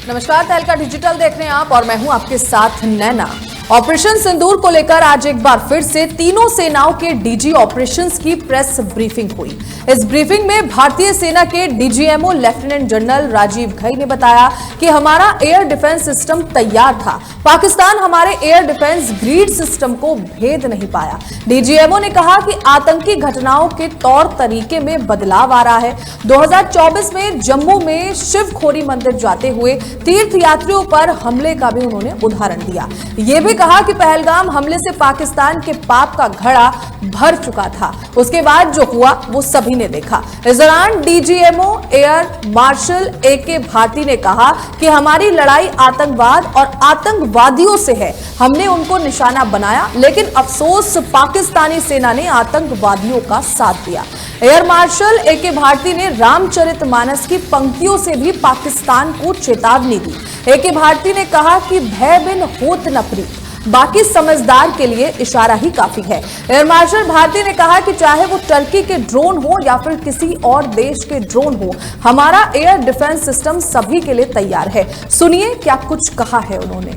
नमस्कार, तहलका डिजिटल देख रहे हैं आप और मैं हूं आपके साथ नैना। ऑपरेशन सिंदूर को लेकर आज एक बार फिर से तीनों सेनाओं के डीजी ऑपरेशंस की प्रेस ब्रीफिंग हुई। इस ब्रीफिंग में भारतीय सेना के DGMO lieutenant general Rajiv Ghai ने बताया कि हमारा एयर डिफेंस सिस्टम तैयार था, पाकिस्तान हमारे एयर डिफेंस ग्रिड सिस्टम को भेद नहीं पाया। डीजीएमओ ने कहा कि आतंकी घटनाओं के तौर तरीके में बदलाव आ रहा है। 2024 में जम्मू में शिवखोरी मंदिर जाते हुए तीर्थ यात्रियों पर हमले का भी उन्होंने उदाहरण दिया। ये भी कहा कि पहलगाम हमले से पाकिस्तान के पाप का घड़ा भर चुका था, उसके बाद जो हुआ वो सभी ने देखा। इस दौरान DGMO air marshal AK Bharti ने कहा कि हमारी लड़ाई आतंकवाद और आतंकवादियों से है, हमने उनको निशाना बनाया, लेकिन अफसोस पाकिस्तानी सेना ने आतंकवादियों का साथ दिया। एयर मार्शल AK भारती ने रामचरितमानस की पंक्तियों से भी पाकिस्तान को चेतावनी दी। AK भारती ने कहा कि भय बिन होत न प्रीत, बाकी समझदार के लिए इशारा ही काफी है। एयर मार्शल भारती ने कहा कि चाहे वो टर्की के ड्रोन हो या फिर किसी और देश के ड्रोन हो, हमारा एयर डिफेंस सिस्टम सभी के लिए तैयार है। सुनिए क्या कुछ कहा है उन्होंने।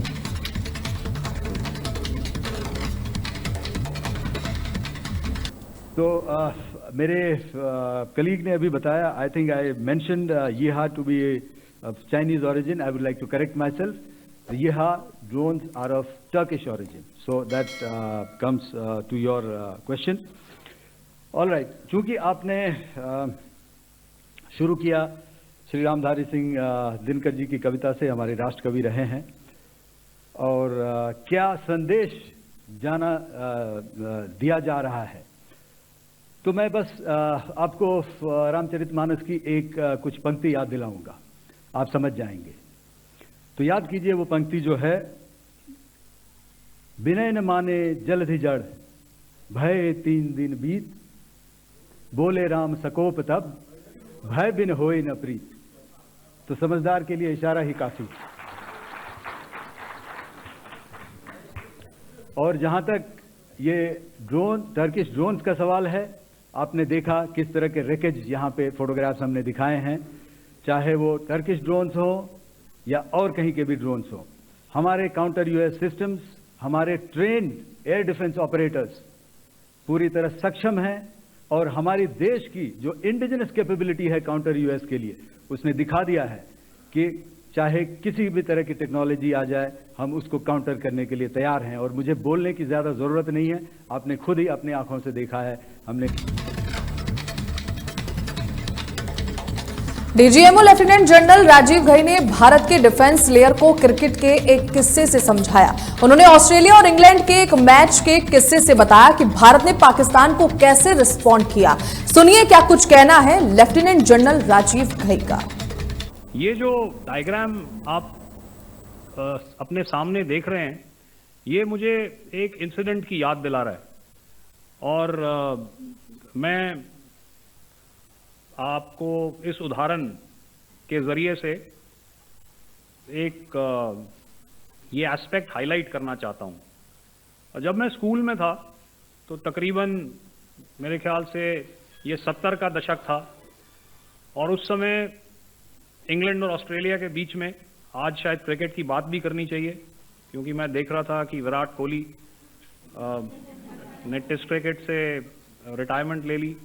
तो मेरे कलीग ने अभी बताया, आई थिंक आई मेंशन्ड येहा to be Chinese origin. I would like to correct myself. The Yeha drones are of Turkish origin. So that comes to your question. All right. चूंकि आपने शुरू किया श्री रामधारी सिंह दिनकर जी की कविता से, हमारे राष्ट्र कवि रहे हैं, और क्या संदेश दिया जा रहा है, तो मैं बस आपको रामचरितमानस की एक कुछ पंक्ति याद दिलाऊंगा, आप समझ जाएंगे। तो याद कीजिए वो पंक्ति जो है, विनय न माने जलधि जड़, भय 3 दिन बीत, बोले राम सकोप तब, भय बिन होए न प्रीत। तो समझदार के लिए इशारा ही काफी। और जहां तक ये टर्किश ड्रोन्स का सवाल है, आपने देखा किस तरह के रेकेज यहाँ पे फोटोग्राफ्स हमने दिखाए हैं, चाहे वो टर्किश ड्रोन्स हो या और कहीं के भी ड्रोन्स हो। हमारे काउंटर यूएस सिस्टम्स, हमारे ट्रेन्ड एयर डिफेंस ऑपरेटर्स पूरी तरह सक्षम हैं, और हमारी देश की जो इंडिजिनस कैपेबिलिटी है काउंटर यूएस के लिए, उसने दिखा दिया है कि चाहे किसी भी तरह की टेक्नोलॉजी आ जाए, हम उसको काउंटर करने के लिए तैयार हैं। और मुझे बोलने की ज्यादा जरूरत नहीं है, आपने खुद ही अपनी आंखों से देखा है। हमने DGMO lieutenant general Rajiv Ghai ने भारत के डिफेंस लेयर को क्रिकेट के एक किस्से से समझाया। उन्होंने ऑस्ट्रेलिया और इंग्लैंड के एक मैच के किस्से से बताया कि भारत ने पाकिस्तान को कैसे रिस्पॉन्ड किया। सुनिए क्या कुछ कहना है लेफ्टिनेंट जनरल राजीव घई का। ये जो डायग्राम आप अपने सामने देख रहे हैं, ये मुझे एक इंसिडेंट की याद दिला रहा है, और मैं आपको इस उदाहरण के जरिए से एक ये एस्पेक्ट हाईलाइट करना चाहता हूँ। जब मैं स्कूल में था तो तकरीबन मेरे ख्याल से ये 70 का दशक था, और उस समय इंग्लैंड और ऑस्ट्रेलिया के बीच में, आज शायद क्रिकेट की बात भी करनी चाहिए, क्योंकि मैं देख रहा था कि विराट कोहली ने टेस्ट क्रिकेट से रिटायरमेंट ले ली।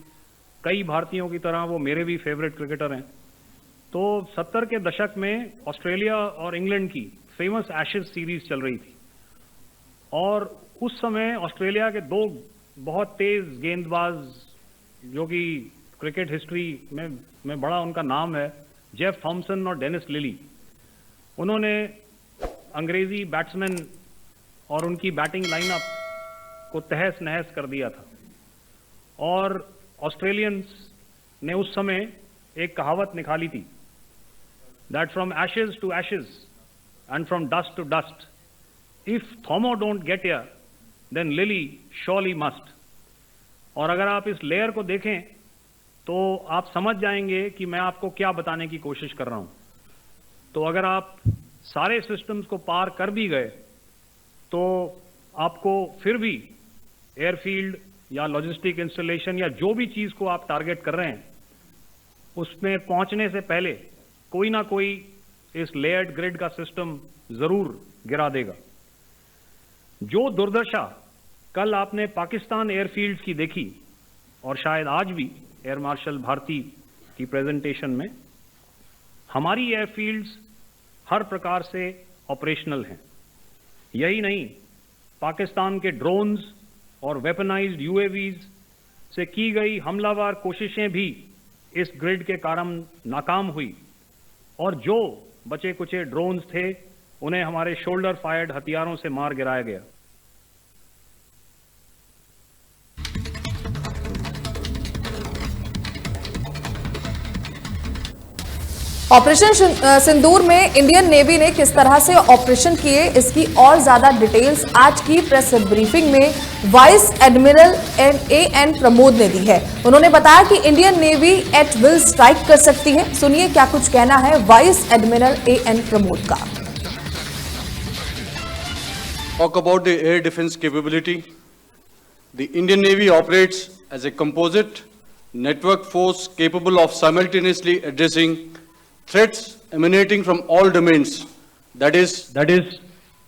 कई भारतीयों की तरह वो मेरे भी फेवरेट क्रिकेटर हैं। तो 70 के दशक में ऑस्ट्रेलिया और इंग्लैंड की फेमस एशेज सीरीज चल रही थी, और उस समय ऑस्ट्रेलिया के 2 बहुत तेज गेंदबाज, जो कि क्रिकेट हिस्ट्री में बड़ा उनका नाम है, जेफ थॉमसन और डेनिस लिली, उन्होंने अंग्रेजी बैट्समैन और उनकी बैटिंग लाइनअप को तहस नहस कर दिया था। और ऑस्ट्रेलियंस ने उस समय एक कहावत निकाली थी, that from ashes to ashes and from dust to dust, if Thommo don't get here then Lillee surely must. और अगर आप इस लेयर को देखें तो आप समझ जाएंगे कि मैं आपको क्या बताने की कोशिश कर रहा हूं। तो अगर आप सारे सिस्टम्स को पार कर भी गए, तो आपको फिर भी एयरफील्ड या लॉजिस्टिक इंस्टॉलेशन या जो भी चीज़ को आप टारगेट कर रहे हैं, उसमें पहुंचने से पहले कोई ना कोई इस लेयर्ड ग्रिड का सिस्टम जरूर गिरा देगा। जो दुर्दशा कल आपने पाकिस्तान एयरफील्ड्स की देखी और शायद आज भी एयर मार्शल भारती की प्रेजेंटेशन में, हमारी एयरफील्ड्स हर प्रकार से ऑपरेशनल हैं। यही नहीं, पाकिस्तान के ड्रोन्स और वेपनाइज्ड यूएवीज से की गई हमलावर कोशिशें भी इस ग्रिड के कारण नाकाम हुई और जो बचे कुचे ड्रोन्स थे उन्हें हमारे शोल्डर फायर्ड हथियारों से मार गिराया गया। ऑपरेशन सिंदूर में इंडियन नेवी ने किस तरह से ऑपरेशन किए, इसकी और ज्यादा डिटेल्स आज की प्रेस ब्रीफिंग में वाइस एडमिरल एन प्रमोद ने दी है। उन्होंने बताया कि Indian Navy at will strike कर सकती है। सुनिए क्या कुछ कहना है वाइस एडमिरल एन प्रमोद का। Talk about the air defense capability. The Indian Navy operates as a composite network force capable of simultaneously addressing threats emanating from all domains, that is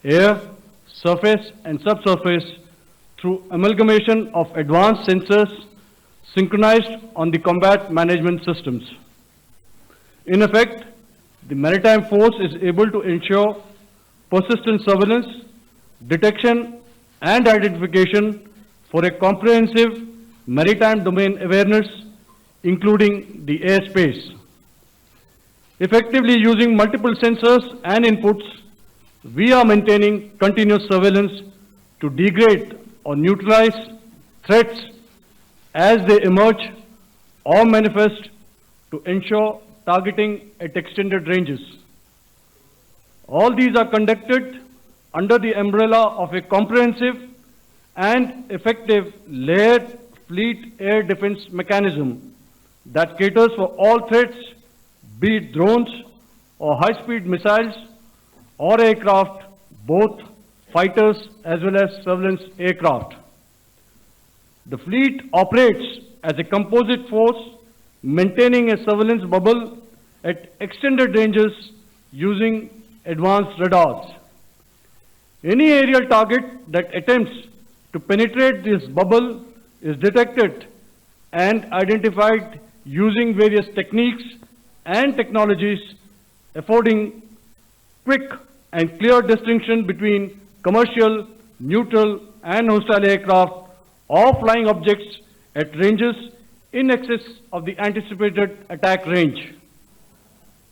air, surface and subsurface, through amalgamation of advanced sensors synchronized on the combat management systems. In effect, the maritime force is able to ensure persistent surveillance, detection and identification for a comprehensive maritime domain awareness, including the airspace. Effectively using multiple sensors and inputs, we are maintaining continuous surveillance to degrade or neutralize threats as they emerge or manifest, to ensure targeting at extended ranges. All these are conducted under the umbrella of a comprehensive and effective layered fleet air defense mechanism that caters for all threats, be it drones or high-speed missiles or aircraft, both fighters as well as surveillance aircraft. The fleet operates as a composite force, maintaining a surveillance bubble at extended ranges using advanced radars. Any aerial target that attempts to penetrate this bubble is detected and identified using various techniques and technologies, affording quick and clear distinction between commercial, neutral and hostile aircraft or flying objects at ranges in excess of the anticipated attack range.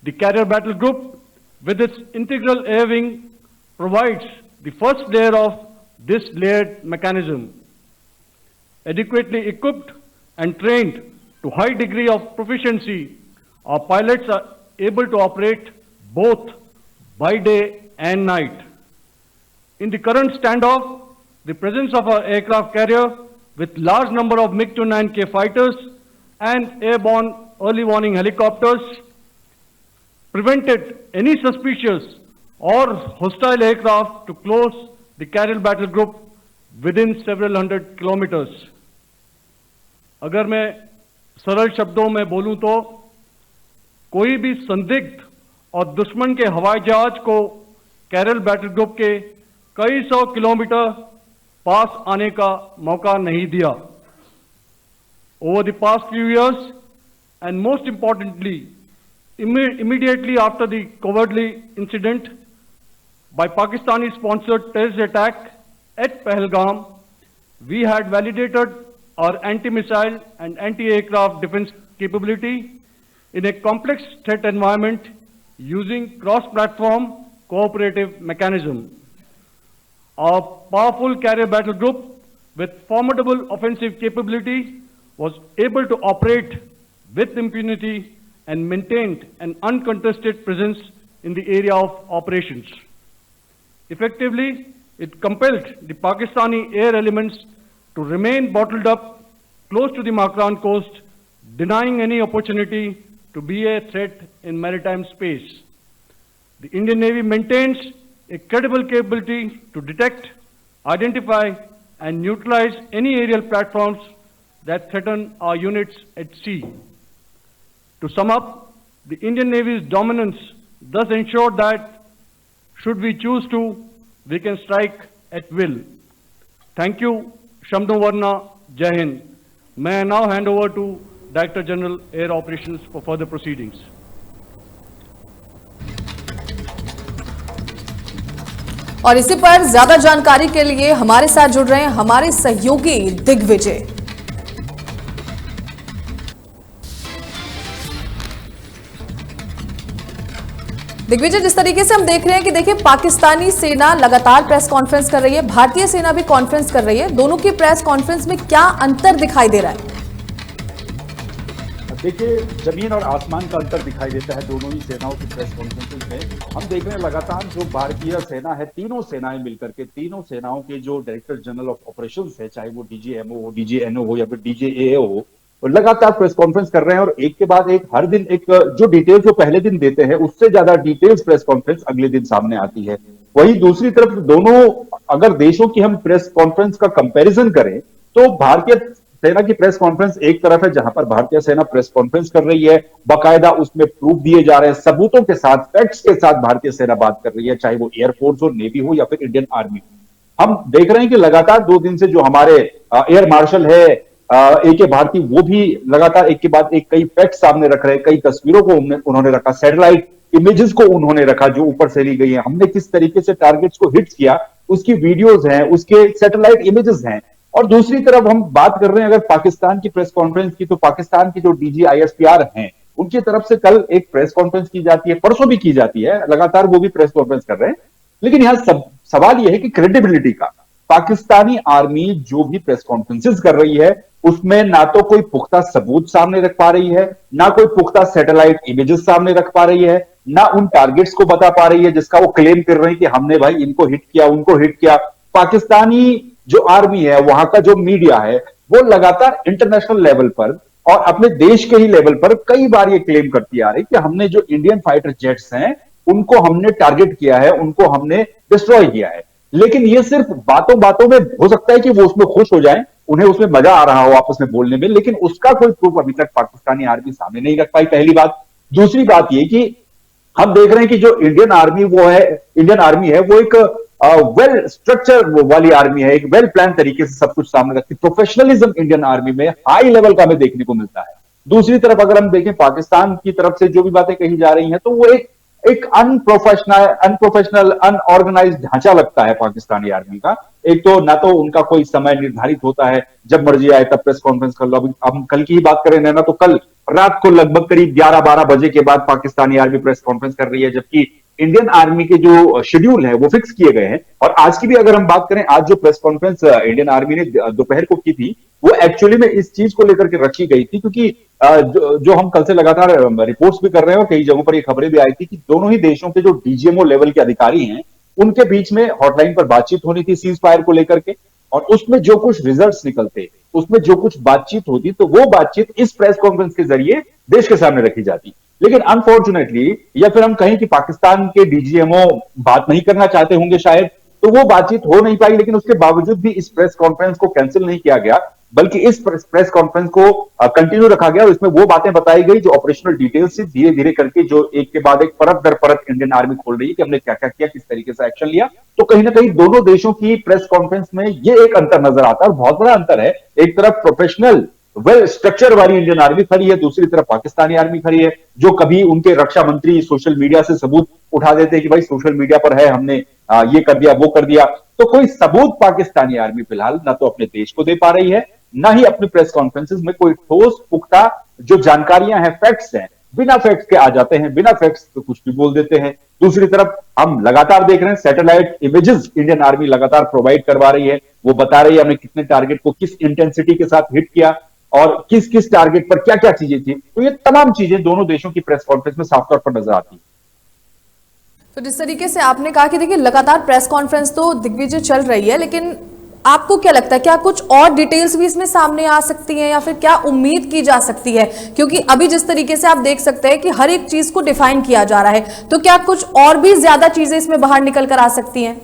The Carrier Battle Group, with its integral air wing, provides the first layer of this layered mechanism. Adequately equipped and trained to high degree of proficiency, our pilots are able to operate both by day and night. In the current standoff, the presence of our aircraft carrier with large number of MiG-29K fighters and airborne early warning helicopters prevented any suspicious or hostile aircraft to close the Carrier Battle Group within several hundred kilometers. अगर मैं सरल शब्दों में बोलूं तो कोई भी संदिग्ध और दुश्मन के हवाई जहाज को कैरल बैटल ग्रुप के कई सौ किलोमीटर पास आने का मौका नहीं दिया. Over the past few years, and most importantly, immediately after the cowardly incident by Pakistani-sponsored terrorist attack at Pahalgam, we had validated our anti-missile and anti-aircraft defense capability in a complex threat environment using cross-platform cooperative mechanism. Our powerful carrier battle group with formidable offensive capability was able to operate with impunity and maintained an uncontested presence in the area of operations. Effectively, it compelled the Pakistani air elements to remain bottled up close to the Makran coast, denying any opportunity to be a threat in maritime space. The Indian Navy maintains a credible capability to detect, identify, and neutralize any aerial platforms that threaten our units at sea. To sum up, the Indian Navy's dominance thus ensured that should we choose to, we can strike at will. Thank you, Shamdhu Varna. Jai Hind. May I now hand over to Director General Air Operations for further proceedings. और इसी पर ज्यादा जानकारी के लिए हमारे साथ जुड़ रहे हैं हमारे सहयोगी दिग्विजय। दिग्विजय, जिस तरीके से हम देख रहे हैं कि देखिए पाकिस्तानी सेना लगातार प्रेस कॉन्फ्रेंस कर रही है, भारतीय सेना भी कॉन्फ्रेंस कर रही है, दोनों की प्रेस कॉन्फ्रेंस में क्या अंतर दिखाई दे रहा है? देखिए, जमीन और आसमान का अंतर दिखाई देता है दोनों ही सेनाओं की प्रेस कॉन्फ्रेंसेस में। हम देख रहे हैं लगातार जो भारतीय सेना है, तीनों सेनाएं मिलकर के, तीनों सेनाओं के जो डायरेक्टर जनरल ऑफ ऑपरेशंस है, चाहे वो डीजीएमओ हो, डीजीएनओ हो या फिर डीजीएओ हो, वो लगातार प्रेस कॉन्फ्रेंस कर रहे हैं और एक के बाद एक हर दिन एक जो डिटेल्स जो पहले दिन देते हैं उससे ज्यादा डिटेल्स प्रेस कॉन्फ्रेंस अगले दिन सामने आती है। वही दूसरी तरफ दोनों अगर देशों की हम प्रेस कॉन्फ्रेंस का कंपैरिजन करें तो भारतीय सेना की प्रेस कॉन्फ्रेंस एक तरफ है जहां पर भारतीय सेना प्रेस कॉन्फ्रेंस कर रही है, बाकायदा उसमें प्रूफ दिए जा रहे हैं, सबूतों के साथ, फैक्ट्स के साथ भारतीय सेना बात कर रही है, चाहे वो एयरफोर्स हो, नेवी हो या फिर इंडियन आर्मी हो। हम देख रहे हैं कि लगातार 2 दिन से जो हमारे एयर मार्शल है AK भारती, वो भी लगातार एक के बाद एक कई फैक्ट सामने रख रहे हैं, कई तस्वीरों को उन्होंने रखा, सैटेलाइट इमेजेस को उन्होंने रखा जो ऊपर से ली गई है, हमने किस तरीके से टारगेट्स को हिट किया उसकी वीडियोज हैं, उसके सैटेलाइट इमेजेस हैं। और दूसरी तरफ हम बात कर रहे हैं अगर पाकिस्तान की प्रेस कॉन्फ्रेंस की, तो पाकिस्तान की जो डीजी ISPR हैं उनकी तरफ से कल एक प्रेस कॉन्फ्रेंस की जाती है, परसों भी की जाती है, लगातार वो भी प्रेस कॉन्फ्रेंस कर रहे हैं। लेकिन यहां सवाल यह है कि क्रेडिबिलिटी का, पाकिस्तानी आर्मी जो भी प्रेस कॉन्फ्रेंसेस कर रही है उसमें ना तो कोई पुख्ता सबूत सामने रख पा रही है, ना कोई पुख्ता सैटेलाइट इमेजेस सामने रख पा रही है, ना उन टारगेट्स को बता पा रही है जिसका वो क्लेम कर रहे हैं कि हमने भाई इनको हिट किया, उनको हिट किया। पाकिस्तानी जो आर्मी है, वहां का जो मीडिया है, वो लगातार इंटरनेशनल लेवल पर और अपने देश के ही लेवल पर कई बार ये क्लेम करती आ रही कि हमने जो इंडियन फाइटर जेट्स हैं उनको हमने टारगेट किया है, उनको हमने डिस्ट्रॉय किया है। लेकिन ये सिर्फ बातों बातों में हो सकता है कि वो उसमें खुश हो जाएं, उन्हें उसमें मजा आ रहा हो आपस में बोलने में, लेकिन उसका कोई प्रूफ अभी तक पाकिस्तानी आर्मी सामने नहीं रख पाई, पहली बात। दूसरी बात ये कि हम देख रहे हैं कि जो इंडियन आर्मी है वो एक वेल स्ट्रक्चर वाली आर्मी है, एक वेल प्लान तरीके से सब कुछ सामने रखती है। प्रोफेशनलिज्म इंडियन आर्मी में हाई लेवल का हमें देखने को मिलता है। दूसरी तरफ अगर हम देखें पाकिस्तान की तरफ से जो भी बातें कही जा रही हैं तो वो एक अनप्रोफेशनल अनऑर्गेनाइज्ड ढांचा लगता है पाकिस्तानी आर्मी का। एक तो ना तो उनका कोई समय निर्धारित होता है, जब मर्जी आए तब प्रेस कॉन्फ्रेंस कर लो। अभी हम कल की ही बात करें ना, तो कल रात को लगभग करीब 11-12 बजे के बाद पाकिस्तानी आर्मी प्रेस कॉन्फ्रेंस कर रही है, जबकि इंडियन आर्मी के जो शेड्यूल है वो फिक्स किए गए हैं। और आज की भी अगर हम बात करें, आज जो प्रेस कॉन्फ्रेंस इंडियन आर्मी ने दोपहर को की थी वो एक्चुअली में इस चीज को लेकर के रखी गई थी, क्योंकि जो हम कल से लगातार रिपोर्ट्स भी कर रहे हैं और कई जगहों पर ये खबरें भी आई थी कि दोनों ही देशों के जो डीजीएमओ लेवल के अधिकारी हैं उनके बीच में हॉटलाइन पर बातचीत होनी थी सीज फायर को लेकर के, और उसमें जो कुछ रिजल्ट्स निकलते, उसमें जो कुछ बातचीत होती, तो वो बातचीत इस प्रेस कॉन्फ्रेंस के जरिए देश के सामने रखी जाती। लेकिन अनफॉर्चुनेटली, या फिर हम कहें कि पाकिस्तान के डीजीएमओ बात नहीं करना चाहते होंगे शायद, तो वो बातचीत हो नहीं पाई। लेकिन उसके बावजूद भी इस प्रेस कॉन्फ्रेंस को कैंसिल नहीं किया गया, बल्कि इस प्रेस कॉन्फ्रेंस को कंटिन्यू रखा गया और इसमें वो बातें बताई गई जो ऑपरेशनल डिटेल्स से धीरे धीरे करके जो एक के बाद एक परत दर परत इंडियन आर्मी खोल रही है कि हमने क्या क्या किया, किस तरीके से एक्शन लिया। तो कहीं ना कहीं दोनों देशों की प्रेस कॉन्फ्रेंस में ये एक अंतर नजर आता है, और बहुत बड़ा अंतर है। एक तरफ प्रोफेशनल वेल स्ट्रक्चर वाली इंडियन आर्मी खड़ी है, दूसरी तरफ पाकिस्तानी आर्मी खड़ी है, जो कभी उनके रक्षा मंत्री सोशल मीडिया से सबूत उठा देते हैं कि भाई सोशल मीडिया पर है, हमने ये कर दिया, वो कर दिया। तो कोई सबूत पाकिस्तानी आर्मी फिलहाल ना तो अपने देश को दे पा रही है, ना ही अपनी प्रेस कॉन्फ्रेंसेस में कोई ठोस पुख्ता जो जानकारियां हैं, फैक्ट्स हैं, बिना फैक्ट्स के आ जाते हैं, बिना फैक्ट्स तो कुछ भी बोल देते हैं। दूसरी तरफ हम लगातार देख रहे हैं सैटेलाइट इमेजेस इंडियन आर्मी लगातार प्रोवाइड करवा रही है, वो बता रही है हमने कितने टारगेट को किस इंटेंसिटी के साथ हिट किया और किस किस टारगेट पर क्या क्या चीजें थी। तो ये तमाम चीजें दोनों देशों की प्रेस कॉन्फ्रेंस में साफ तौर पर नजर आती है। तो जिस तरीके से आपने कहा कि देखिए लगातार प्रेस कॉन्फ्रेंस तो दिग्विजय चल रही है, लेकिन आपको क्या लगता है, क्या कुछ और डिटेल्स भी इसमें सामने आ सकती हैं या फिर क्या उम्मीद की जा सकती है? क्योंकि अभी जिस तरीके से आप देख सकते हैं कि हर एक चीज को डिफाइन किया जा रहा है, तो क्या कुछ और भी ज्यादा चीजें इसमें बाहर निकल कर आ सकती हैं?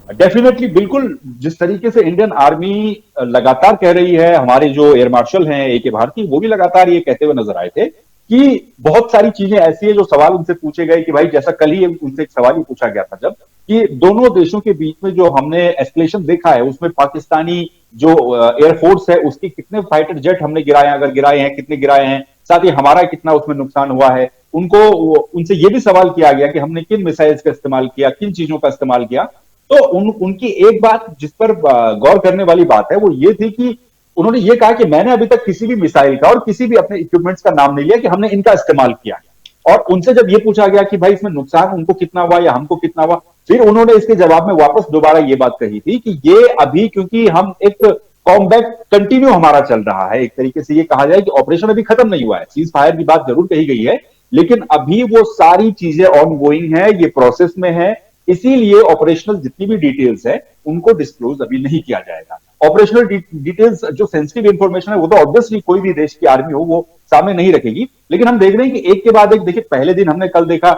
डेफिनेटली, बिल्कुल। जिस तरीके से इंडियन आर्मी लगातार कह रही है, हमारे जो एयर मार्शल हैं AK भारती, वो भी लगातार ये कहते हुए नजर आए थे कि बहुत सारी चीजें ऐसी है जो सवाल उनसे पूछे गए कि भाई, जैसा कल ही उनसे एक सवाल ही पूछा गया था जब, कि दोनों देशों के बीच में जो हमने एस्केलेशन देखा है उसमें पाकिस्तानी जो एयरफोर्स है उसके कितने फाइटर जेट हमने गिराए हैं, अगर गिराए हैं कितने गिराए हैं, साथ ही हमारा कितना उसमें नुकसान हुआ है। उनको उनसे यह भी सवाल किया गया कि हमने किन मिसाइल्स का इस्तेमाल किया, किन चीजों का इस्तेमाल किया। तो उनकी एक बात जिस पर गौर करने वाली बात है वो ये थी कि उन्होंने ये कहा कि मैंने अभी तक किसी भी मिसाइल का और किसी भी अपने इक्विपमेंट्स का नाम नहीं लिया कि हमने इनका इस्तेमाल किया। और उनसे जब ये पूछा गया कि भाई इसमें नुकसान उनको कितना हुआ या हमको कितना हुआ, फिर उन्होंने इसके जवाब में वापस दोबारा ये बात कही थी कि ये अभी, क्योंकि हम एक कॉम्बैट कंटिन्यू हमारा चल रहा है, एक तरीके से ये कहा जाए कि ऑपरेशन अभी खत्म नहीं हुआ है, सीज फायर की बात जरूर कही गई है, लेकिन अभी वो सारी चीजें ऑन गोइंग है, ये प्रोसेस में है, इसीलिए ऑपरेशनल जितनी भी डिटेल्स है उनको डिस्क्लोज अभी नहीं किया जाएगा। ऑपरेशनल डिटेल्स जो सेंसिटिव इंफॉर्मेशन है वो तो ऑब्वियसली कोई भी देश की आर्मी हो वो सामने नहीं रखेगी, लेकिन हम देख रहे हैं कि एक के बाद एक, देखिए पहले दिन हमने कल देखा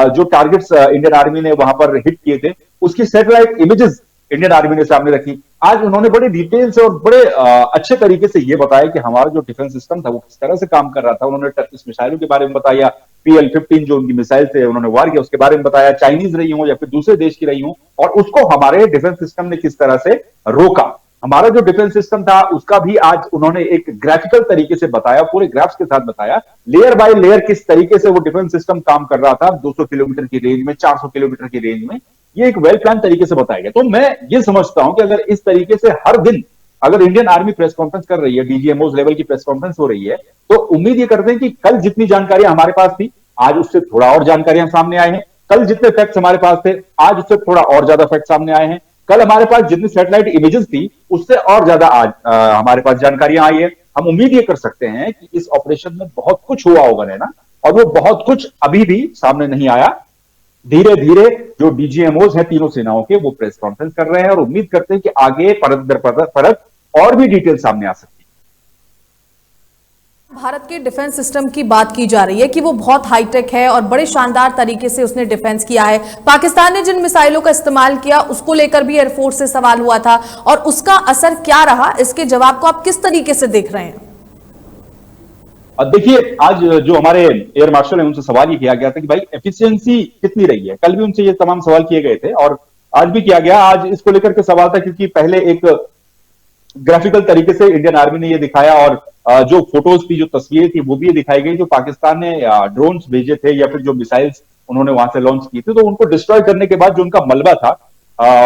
जो टारगेट्स इंडियन आर्मी ने वहां पर हिट किए थे उसकी सैटेलाइट इमेजेस इंडियन आर्मी ने सामने रखी। आज उन्होंने बड़े डिटेल से और बड़े अच्छे तरीके से ये बताया कि हमारा जो डिफेंस सिस्टम था वो किस तरह से काम कर रहा था। उन्होंने टर्किश मिसाइलों के बारे में बताया, PL-15 जो उनकी मिसाइल थे उन्होंने वार किया उसके बारे में बताया, चाइनीज रही हो या फिर दूसरे देश की रही हो, और उसको हमारे डिफेंस सिस्टम ने किस तरह से रोका। हमारा जो डिफेंस सिस्टम था उसका भी आज उन्होंने एक ग्राफिकल तरीके से बताया, पूरे ग्राफ्स के साथ बताया, लेयर बाय लेयर किस तरीके से वो डिफेंस सिस्टम काम कर रहा था 200 किलोमीटर की रेंज में, 400 किलोमीटर की रेंज में। ये एक वेल प्लान तरीके से बताया गया। तो मैं ये समझता हूं कि अगर इस तरीके से हर दिन अगर इंडियन आर्मी प्रेस कॉन्फ्रेंस कर रही है, डीजीएमओ लेवल की प्रेस कॉन्फ्रेंस हो रही है, तो उम्मीद ये करते हैं कि कल जितनी जानकारियां हमारे पास थी आज उससे थोड़ा और जानकारियां सामने आए हैं, कल जितने फैक्ट्स हमारे पास थे आज उससे थोड़ा और ज्यादा फैक्ट सामने आए हैं, कल हमारे पास जितनी सैटेलाइट इमेजेस थी उससे और ज्यादा आज हमारे पास जानकारियां आई है। हम उम्मीद ये कर सकते हैं कि इस ऑपरेशन में बहुत कुछ हुआ होगा ना, और वो बहुत कुछ अभी भी सामने नहीं आया। धीरे धीरे जो डीजीएमओज हैं तीनों सेनाओं के वो प्रेस कॉन्फ्रेंस कर रहे हैं और उम्मीद करते हैं कि आगे परत दर परत और भी डिटेल सामने आ सकती है। भारत के डिफेंस सिस्टम की बात की जा रही है कि वो बहुत हाईटेक है और बड़े शानदार तरीके से उसने डिफेंस किया है। पाकिस्तान ने जिन मिसाइलों का इस्तेमाल किया उसको लेकर भी एयरफोर्स से सवाल हुआ था, और उसका असर क्या रहा, इसके जवाब को आप किस तरीके से देख रहे हैं? देखिए, आज जो हमारे एयर मार्शल है उनसे सवाल ये किया गया था कि भाई एफिशिएंसी कितनी रही है। कल भी उनसे ये तमाम सवाल किए गए थे और आज भी किया गया। आज इसको लेकर के सवाल था क्योंकि पहले एक ग्राफिकल तरीके से इंडियन आर्मी ने ये दिखाया और जो फोटोज थी, जो तस्वीरें थी वो भी ये दिखाई गई, जो पाकिस्तान ने ड्रोन्स भेजे थे या फिर जो मिसाइल्स उन्होंने वहां से लॉन्च की थी, तो उनको डिस्ट्रॉय करने के बाद जो उनका मलबा था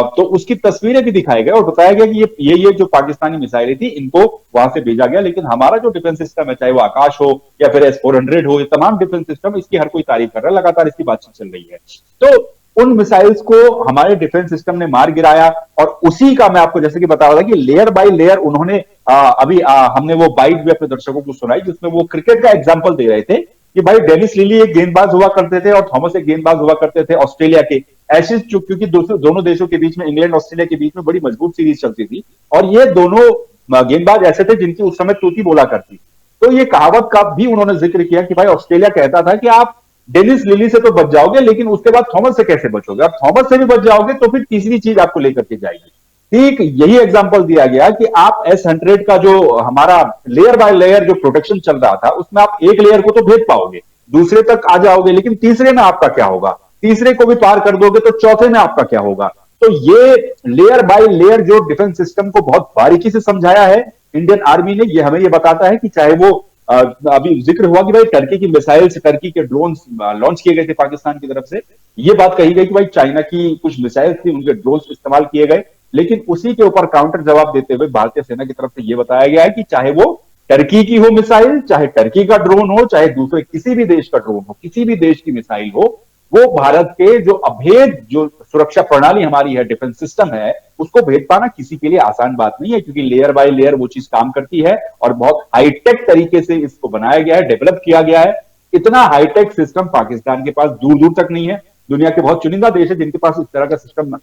तो उसकी तस्वीरें भी दिखाई गई और बताया गया कि ये जो पाकिस्तानी मिसाइलें थी इनको वहां से भेजा गया। लेकिन हमारा जो डिफेंस सिस्टम है, चाहे वो आकाश हो या फिर S-400 हो, ये तमाम डिफेंस सिस्टम, इसकी हर कोई तारीफ कर रहा है, लगातार इसकी बातचीत चल रही है। तो उन मिसाइल्स को हमारे डिफेंस सिस्टम ने मार गिराया और उसी का मैं आपको जैसे कि बता रहा था कि लेयर बाय लेयर उन्होंने अभी हमने वो बाइट भी अपने दर्शकों को सुनाई जिसमें वो क्रिकेट का एग्जाम्पल दे रहे थे कि भाई डेनिस लिली एक गेंदबाज हुआ करते थे और थॉमस एक गेंदबाज हुआ करते थे ऑस्ट्रेलिया के। एशेज क्योंकि दोनों देशों के बीच में, इंग्लैंड ऑस्ट्रेलिया के बीच में बड़ी मजबूत सीरीज चलती थी और ये दोनों गेंदबाज ऐसे थे जिनकी उस समय तूती बोला करती। तो ये कहावत का भी उन्होंने जिक्र किया कि भाई ऑस्ट्रेलिया कहता था कि आप डेनिस लिली से तो बच जाओगे लेकिन उसके बाद थॉमस से कैसे बचोगे, आप थॉमस से भी बच जाओगे तो फिर तीसरी चीज आपको लेकर के जाएगी। ठीक यही एग्जांपल दिया गया कि आप S-100 का जो हमारा लेयर बाय लेयर जो प्रोटेक्शन चल रहा था उसमें आप एक लेयर को तो भेद पाओगे, दूसरे तक आ जाओगे, लेकिन तीसरे में आपका क्या होगा, तीसरे को भी पार कर दोगे तो चौथे में आपका क्या होगा। तो ये लेयर बाय लेयर जो डिफेंस सिस्टम को बहुत बारीकी से समझाया है इंडियन आर्मी ने, ये हमें ये बताता है कि चाहे वो अभी जिक्र हुआ कि भाई टर्की की मिसाइल से टर्की के ड्रोन लॉन्च किए गए थे पाकिस्तान की तरफ से, ये बात कही गई कि भाई चाइना की कुछ मिसाइल थी उनके ड्रोन इस्तेमाल किए गए, लेकिन उसी के ऊपर काउंटर जवाब देते हुए भारतीय सेना की तरफ से यह बताया गया है कि चाहे वो टर्की की हो मिसाइल, चाहे टर्की का ड्रोन हो, चाहे दूसरे किसी भी देश का ड्रोन हो, किसी भी देश की मिसाइल हो, वो भारत के जो अभेद जो सुरक्षा प्रणाली हमारी है, डिफेंस सिस्टम है, उसको भेद पाना किसी के लिए आसान बात नहीं है क्योंकि लेयर बाय लेयर वो चीज काम करती है और बहुत हाईटेक तरीके से इसको बनाया गया है, डेवलप किया गया है। इतना हाईटेक सिस्टम पाकिस्तान के पास दूर दूर तक नहीं है। दुनिया के बहुत चुनिंदा देश है जिनके पास इस तरह का सिस्टम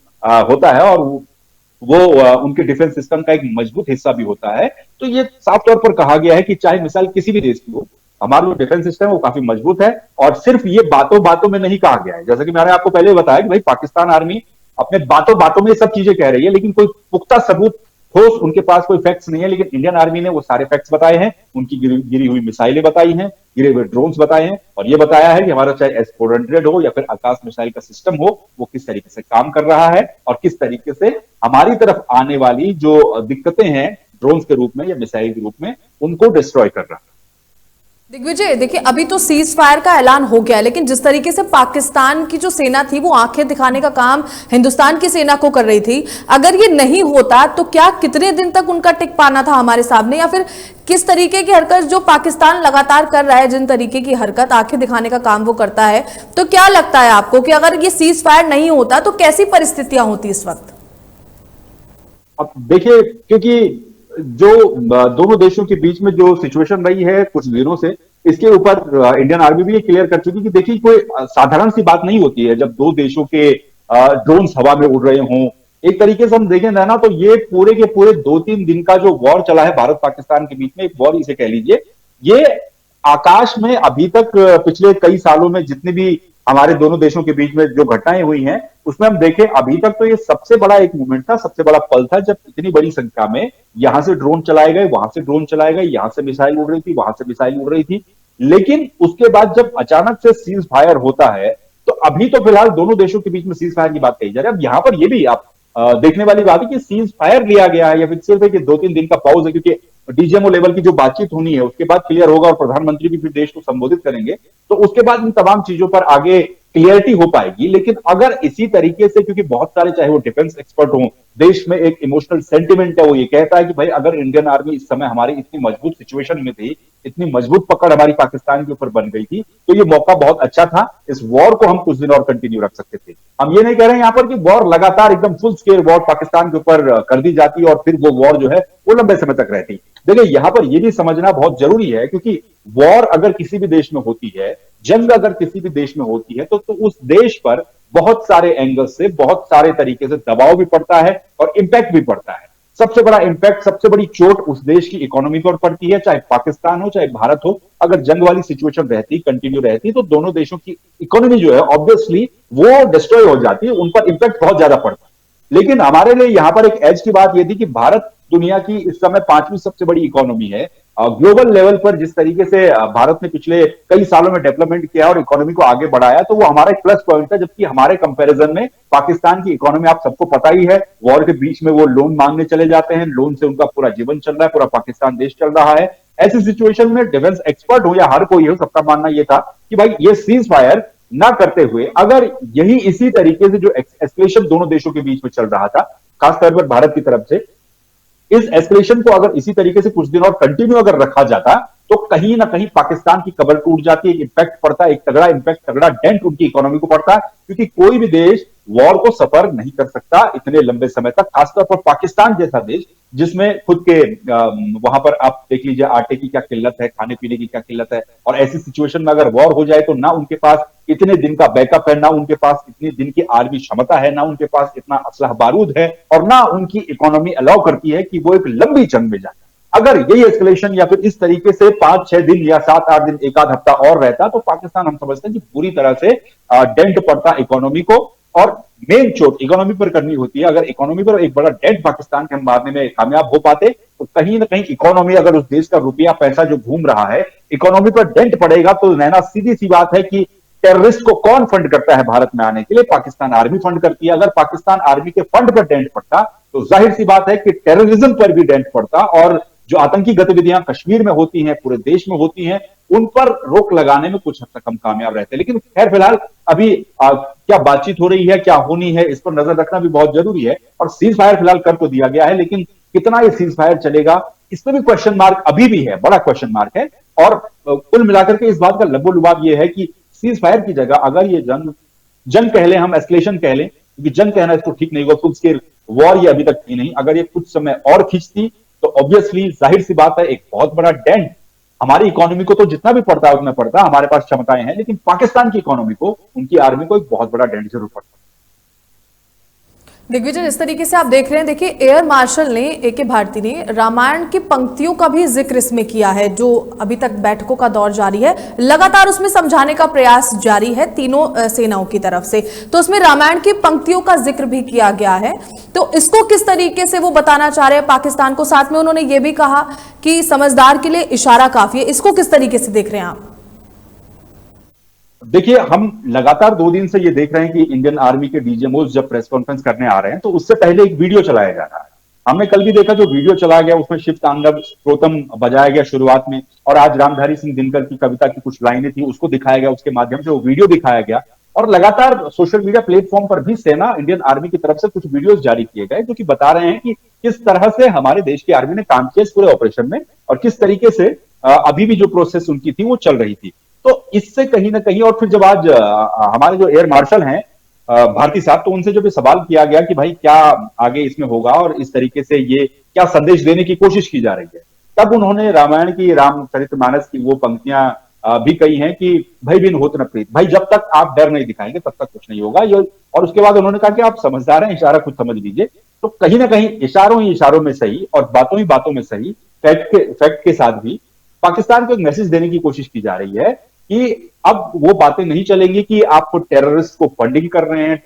होता है और वो उनके डिफेंस सिस्टम का एक मजबूत हिस्सा भी होता है। तो ये साफ तौर पर कहा गया है कि चाहे मिसाइल किसी भी देश की हो, हमारा जो डिफेंस सिस्टम है वो काफी मजबूत है और सिर्फ ये बातों बातों में नहीं कहा गया है। जैसा कि मैंने आपको पहले बताया कि भाई पाकिस्तान आर्मी अपने बातों बातों में ये सब चीजें कह रही है लेकिन कोई पुख्ता सबूत ठोस उनके पास कोई फैक्ट्स नहीं है, लेकिन इंडियन आर्मी ने वो सारे फैक्ट्स बताए हैं, उनकी गिरी हुई मिसाइलें बताई हैं, गिरे हुए ड्रोन्स बताए हैं और ये बताया है कि हमारा चाहे S-400 हो या फिर आकाश मिसाइल का सिस्टम हो, वो किस तरीके से काम कर रहा है और किस तरीके से हमारी तरफ आने वाली जो दिक्कतें हैं ड्रोन्स के रूप में या मिसाइल के रूप में, उनको डिस्ट्रॉय कर रहा है। दिग्विजय, देखिए अभी तो सीज फायर का ऐलान हो गया, लेकिन जिस तरीके से पाकिस्तान की जो सेना थी वो आंखें दिखाने का काम हिंदुस्तान की सेना को कर रही थी, अगर ये नहीं होता तो क्या कितने दिन तक उनका टिक पाना था हमारे सामने, या फिर किस तरीके की हरकत जो पाकिस्तान लगातार कर रहा है, जिन तरीके की हरकत आंखें दिखाने का काम वो करता है, तो क्या लगता है आपको कि अगर ये सीज फायर नहीं होता तो कैसी परिस्थितियां होती इस वक्त? अब देखिए, क्योंकि जो दोनों देशों के बीच में जो सिचुएशन रही है कुछ दिनों से, इसके ऊपर इंडियन आर्मी भी ये क्लियर कर चुकी कि देखिए कोई साधारण सी बात नहीं होती है जब दो देशों के ड्रोन्स हवा में उड़ रहे हों। एक तरीके से हम देखें ना तो ये पूरे के पूरे 2-3 दिन का जो वॉर चला है भारत पाकिस्तान के बीच में, एक वॉर इसे कह लीजिए, ये आकाश में अभी तक पिछले कई सालों में जितने भी हमारे दोनों देशों के बीच में जो घटनाएं हुई हैं उसमें हम देखें अभी तक तो ये सबसे बड़ा एक मूवमेंट था, सबसे बड़ा पल था जब इतनी बड़ी संख्या में यहां से ड्रोन चलाए गए, वहां से ड्रोन चलाए गए, यहां से मिसाइल उड़ रही थी, वहां से मिसाइल उड़ रही थी। लेकिन उसके बाद जब अचानक से सीज फायर होता है तो अभी तो फिलहाल दोनों देशों के बीच में सीज फायर की बात कही जा रही है। अब यहां पर यह भी आप देखने वाली बात है कि सीज फायर लिया गया है या फिर सिर्फ है कि 2-3 दिन का पॉज है, क्योंकि डीजीएमओ लेवल की जो बातचीत होनी है उसके बाद क्लियर होगा और प्रधानमंत्री भी फिर देश को संबोधित करेंगे, तो उसके बाद इन तमाम चीजों पर आगे क्लियरिटी हो पाएगी। लेकिन अगर इसी तरीके से, क्योंकि बहुत सारे चाहे वो डिफेंस एक्सपर्ट हों, देश में एक इमोशनल सेंटिमेंट है, वो ये कहता है कि भाई अगर इंडियन आर्मी इस समय हमारी इतनी मजबूत सिचुएशन में थी, इतनी मजबूत पकड़ हमारी पाकिस्तान के ऊपर बन गई थी, तो ये मौका बहुत अच्छा था, इस वॉर को हम कुछ दिन और कंटिन्यू रख सकते थे। हम ये नहीं कह रहे हैं यहां पर कि वॉर लगातार एकदम फुल स्केल वॉर पाकिस्तान के ऊपर कर दी जाती और फिर वो वॉर जो है वो लंबे समय तक रहती। देखिए यहां पर यह भी समझना बहुत जरूरी है, क्योंकि वॉर अगर किसी भी देश में होती है, जंग अगर किसी भी देश में होती है, तो उस देश पर बहुत सारे एंगल से, बहुत सारे तरीके से दबाव भी पड़ता है और इंपैक्ट भी पड़ता है। सबसे बड़ा इंपैक्ट, सबसे बड़ी चोट उस देश की इकोनॉमी पर पड़ती है, चाहे पाकिस्तान हो चाहे भारत हो। अगर जंग वाली सिचुएशन रहती, कंटिन्यू रहती, तो दोनों देशों की इकोनॉमी जो है ऑब्वियसली वो डिस्ट्रॉय हो जाती है, उन पर इंपैक्ट बहुत ज्यादा पड़ता है। लेकिन हमारे लिए यहां पर एक एज की बात यह थी कि भारत दुनिया की इस समय 5वीं सबसे बड़ी इकोनॉमी है। ग्लोबल लेवल पर जिस तरीके से भारत ने पिछले कई सालों में डेवलपमेंट किया और इकोनॉमी को आगे बढ़ाया, तो वो हमारा एक प्लस पॉइंट था। जबकि हमारे कंपैरिजन में पाकिस्तान की इकोनॉमी, आप सबको पता ही है, वॉर के बीच में वो लोन मांगने चले जाते हैं, लोन से उनका पूरा जीवन चल रहा है, पूरा पाकिस्तान देश चल रहा है। ऐसी सिचुएशन में डिफेंस एक्सपर्ट हो या हर कोई हो, सबका मानना यह था कि भाई ये सीज फायर ना करते हुए अगर यही इसी तरीके से जो एस्केलेशन दोनों देशों के बीच में चल रहा था, खासतौर पर भारत की तरफ से, इस एस्केलेशन को अगर इसी तरीके से कुछ दिन और कंटिन्यू अगर रखा जाता, तो कहीं ना कहीं पाकिस्तान की कमर टूट जाती, एक इंपैक्ट पड़ता, एक तगड़ा इंपैक्ट, तगड़ा डेंट उनकी इकोनॉमी को पड़ता, क्योंकि कोई भी देश वॉर को सफर नहीं कर सकता इतने लंबे समय तक, खासतौर पर पाकिस्तान जैसा देश जिसमें खुद के वहां पर आप देख लीजिए आटे की क्या किल्लत है, खाने पीने की क्या किल्लत है। और ऐसी सिचुएशन में अगर वॉर हो जाए तो ना उनके पास इतने दिन का बैकअप है, ना उनके पास इतने दिन की आर्मी क्षमता है, ना उनके पास इतना असलह बारूद है, और ना उनकी इकोनॉमी अलाउ करती है कि वो एक लंबी जंग में जाए। अगर यही एस्केलेशन या फिर इस तरीके से 5-6 दिन या 7-8 दिन, एक आध हफ्ता और रहता, तो पाकिस्तान, हम समझते हैं कि पूरी तरह से डेंट पड़ता इकोनॉमी को, और मेन चोट इकोनॉमी पर करनी होती है। अगर इकोनॉमी पर एक बड़ा डेंट पाकिस्तान के हम मारने में कामयाब हो पाते, तो कहीं ना कहीं इकोनॉमी, अगर उस देश का रुपया पैसा जो घूम रहा है, इकोनॉमी पर डेंट पड़ेगा, तो नैना सीधी सी बात है कि टेररिस्ट को कौन फंड करता है भारत में आने के लिए? पाकिस्तान आर्मी फंड करती है। अगर पाकिस्तान आर्मी के फंड पर डेंट पड़ता, तो जाहिर सी बात है कि टेररिज्म पर भी डेंट पड़ता, और जो आतंकी गतिविधियां कश्मीर में होती हैं, पूरे देश में होती हैं, उन पर रोक लगाने में कुछ हद तक हम कामयाब रहते हैं। लेकिन खैर फिलहाल अभी क्या बातचीत हो रही है, क्या होनी है, इस पर नजर रखना भी बहुत जरूरी है। और सीज फायर फिलहाल कर तो दिया गया है, लेकिन कितना ये सीज फायर चलेगा, इसमें भी क्वेश्चन मार्क अभी भी है, बड़ा क्वेश्चन मार्क है। और कुल मिलाकर के इस बात का लबो-लुबाब ये है कि सीज फायर की जगह अगर ये जंग कह लें, हम एस्केलेशन कह लें, क्योंकि जंग कहना इसको ठीक नहीं हुआ, फुल स्केल वॉर ये अभी तक थी नहीं, अगर ये कुछ समय और खींचती, तो ऑब्वियसली जाहिर सी बात है एक बहुत बड़ा डेंट हमारी इकोनॉमी को, तो जितना भी पड़ता है उतना पड़ता है, हमारे पास क्षमताएं हैं, लेकिन पाकिस्तान की इकोनॉमी को, उनकी आर्मी को एक बहुत बड़ा डेंट जरूर पड़ता है। दिग्विजय, इस तरीके से आप देख रहे हैं, देखिए एयर मार्शल ने A.K. भारती ने रामायण की पंक्तियों का भी जिक्र इसमें किया है, जो अभी तक बैठकों का दौर जारी है, लगातार उसमें समझाने का प्रयास जारी है तीनों सेनाओं की तरफ से, तो उसमें रामायण की पंक्तियों का जिक्र भी किया गया है। तो इसको किस तरीके से वो बताना चाह रहे हैं पाकिस्तान को? साथ में उन्होंने ये भी कहा कि समझदार के लिए इशारा काफी है, इसको किस तरीके से देख रहे हैं आप? देखिए, हम लगातार 2 दिन से ये देख रहे हैं कि इंडियन आर्मी के डीजीएमओस जब प्रेस कॉन्फ्रेंस करने आ रहे हैं तो उससे पहले एक वीडियो चलाया जा रहा है। हमने कल भी देखा, जो वीडियो चलाया गया उसमें शिव तांडव स्त्रोतम बजाया गया शुरुआत में, और आज रामधारी सिंह दिनकर की कविता की कुछ लाइनें थी उसको दिखाया गया, उसके माध्यम से वो वीडियो दिखाया गया। और लगातार सोशल मीडिया प्लेटफॉर्म पर भी सेना, इंडियन आर्मी की तरफ से कुछ वीडियोस जारी किए गए जो कि बता रहे हैं कि किस तरह से हमारे देश की आर्मी ने काम किया इस पूरे ऑपरेशन में, और किस तरीके से अभी भी जो प्रोसेस उनकी थी वो चल रही थी। तो इससे कहीं ना कहीं, और फिर जब आज हमारे जो एयर मार्शल हैं भारती साहब, तो उनसे जब सवाल किया गया कि भाई क्या आगे इसमें होगा और इस तरीके से ये क्या संदेश देने की कोशिश की जा रही है, तब उन्होंने रामायण की, रामचरितमानस की वो पंक्तियां भी कही हैं कि भय बिन होत न प्रीत, भाई जब तक आप डर नहीं दिखाएंगे तब तक कुछ नहीं होगा। ये, और उसके बाद उन्होंने कहा कि आप समझदार हैं, इशारा खुद समझ लीजिए। तो कहीं ना कहीं इशारों ही इशारों में सही और बातों ही बातों में सही, फैक्ट के साथ भी पाकिस्तान को एक मैसेज देने की कोशिश की जा रही है कि अब वो बातें नहीं चलेंगी कि आप टेररिस्ट को फंडिंग कर रहे हैं,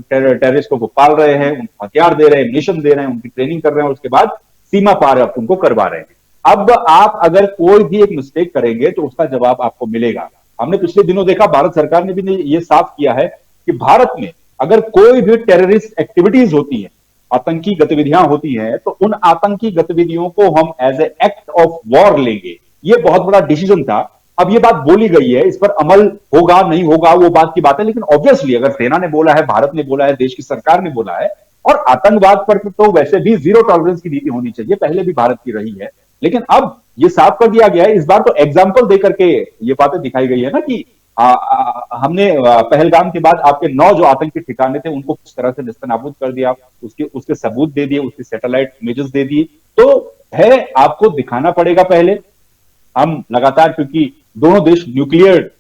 टेररिस्टों को पाल रहे हैं, उनको हथियार दे रहे हैं, मिशन दे रहे हैं, उनकी ट्रेनिंग कर रहे हैं और उसके बाद सीमा पार आप उनको करवा रहे हैं। अब आप अगर कोई भी एक मिस्टेक करेंगे तो उसका जवाब आपको मिलेगा। हमने पिछले दिनों देखा, भारत सरकार ने भी ये साफ किया है कि भारत में अगर कोई भी टेररिस्ट एक्टिविटीज होती है, आतंकी गतिविधियां होती हैं, तो उन आतंकी गतिविधियों को हम as a act of war लेंगे। ये बहुत बड़ा डिसीजन था। अब ये बात बोली गई है, इस पर अमल होगा नहीं होगा वो बात की बात है, लेकिन ऑब्वियसली अगर सेना ने बोला है, भारत ने बोला है, देश की सरकार ने बोला है, और आतंकवाद पर तो वैसे भी जीरो टॉलरेंस की नीति होनी चाहिए, पहले भी भारत की रही है, लेकिन अब ये साफ कर दिया गया है। इस बार तो एग्जाम्पल देकर के ये बातें दिखाई गई है ना कि हमने पहलगाम के बाद आपके 9 जो आतंकी ठिकाने थे उनको किस तरह से निस्तनाबूद कर दिया, उसके सबूत दे दिए, उसके सैटेलाइट इमेजेस दे दिए। तो है, आपको दिखाना पड़ेगा पहले। हम लगातार, क्योंकि दोनों देश न्यूक्लियर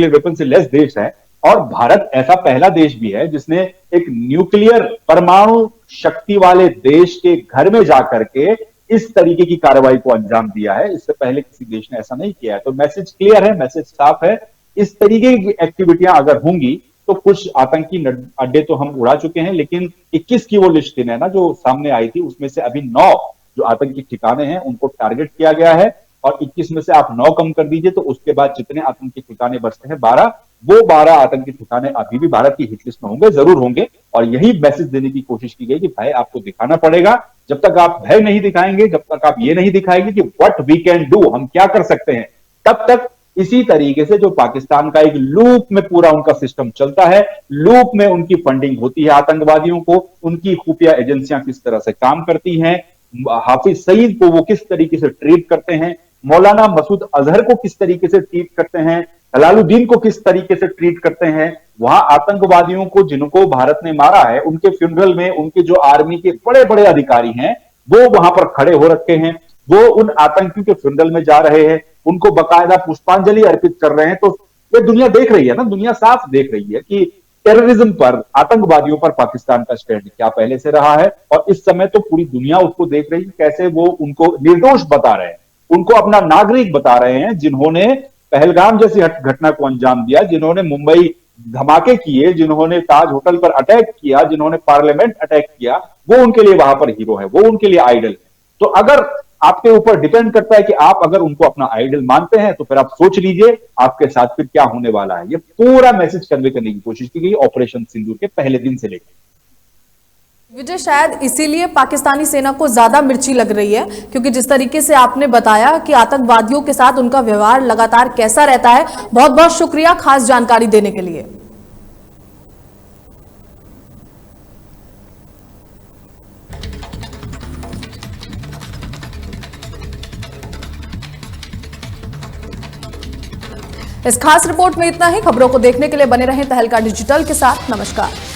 वेपन से लेस देश है, और भारत ऐसा पहला देश भी है जिसने एक न्यूक्लियर परमाणु शक्ति वाले देश के घर में जाकर के इस तरीके की कार्रवाई को अंजाम दिया है। इससे पहले किसी देश ने ऐसा नहीं किया है। तो मैसेज क्लियर है, मैसेज साफ है। इस तरीके की एक्टिविटियां अगर होंगी तो कुछ आतंकी अड्डे तो हम उड़ा चुके हैं, लेकिन 21 की वो लिस्ट थी ना जो सामने आई थी, उसमें से अभी 9 जो आतंकी ठिकाने हैं उनको टारगेट किया गया है, और 21 में से आप 9 कम कर दीजिए तो उसके बाद जितने आतंकी ठिकाने बचते हैं 12, वो 12 आतंकी ठिकाने अभी भी भारत की हिट लिस्ट में होंगे, जरूर होंगे। और यही मैसेज देने की कोशिश की गई कि भाई आपको दिखाना पड़ेगा। जब तक आप भय नहीं दिखाएंगे, जब तक आप ये नहीं दिखाएंगे कि व्हाट वी कैन डू, हम क्या कर सकते हैं, तब तक इसी तरीके से जो पाकिस्तान का एक लूप में पूरा उनका सिस्टम चलता है, लूप में उनकी फंडिंग होती है आतंकवादियों को, उनकी खुफिया एजेंसियां किस तरह से काम करती हैं, हाफिज सईद को वो किस तरीके से ट्रीट करते हैं, मौलाना मसूद अजहर को किस तरीके से ट्रीट करते हैं, जलालुद्दीन को किस तरीके से ट्रीट करते हैं, वहां आतंकवादियों को जिनको भारत ने मारा है उनके फ्यूनरल में उनके जो आर्मी के बड़े बड़े अधिकारी हैं वो वहां पर खड़े हो रखे हैं, वो उन आतंकियों के फ्यूनरल में जा रहे हैं, उनको बकायदा पुष्पांजलि अर्पित कर रहे हैं। तो ये दुनिया देख रही है ना, दुनिया साफ देख रही है कि टेररिज्म पर, आतंकवादियों पर पाकिस्तान का स्टैंड क्या पहले से रहा है, और इस समय तो पूरी दुनिया उसको देख रही है कैसे वो उनको निर्दोष बता रहे हैं, उनको अपना नागरिक बता रहे हैं, जिन्होंने पहलगाम जैसी घटना को अंजाम दिया, जिन्होंने मुंबई धमाके किए, जिन्होंने ताज होटल पर अटैक किया, जिन्होंने पार्लियामेंट अटैक किया, वो उनके लिए वहां पर हीरो है, वो उनके लिए आइडल है। तो अगर आपके ऊपर डिपेंड करता है कि आप अगर उनको अपना आइडल मानते हैं तो फिर आप सोच लीजिए आपके साथ फिर क्या होने वाला है। ये पूरा मैसेज कन्वे करने की कोशिश की गई ऑपरेशन सिंदूर के पहले दिन से लेकर। विजय, शायद इसीलिए पाकिस्तानी सेना को ज्यादा मिर्ची लग रही है, क्योंकि जिस तरीके से आपने बताया कि आतंकवादियों के साथ उनका व्यवहार लगातार कैसा रहता है। बहुत बहुत शुक्रिया खास जानकारी देने के लिए। इस खास रिपोर्ट में इतना ही। खबरों को देखने के लिए बने रहें तहलका डिजिटल के साथ। नमस्कार।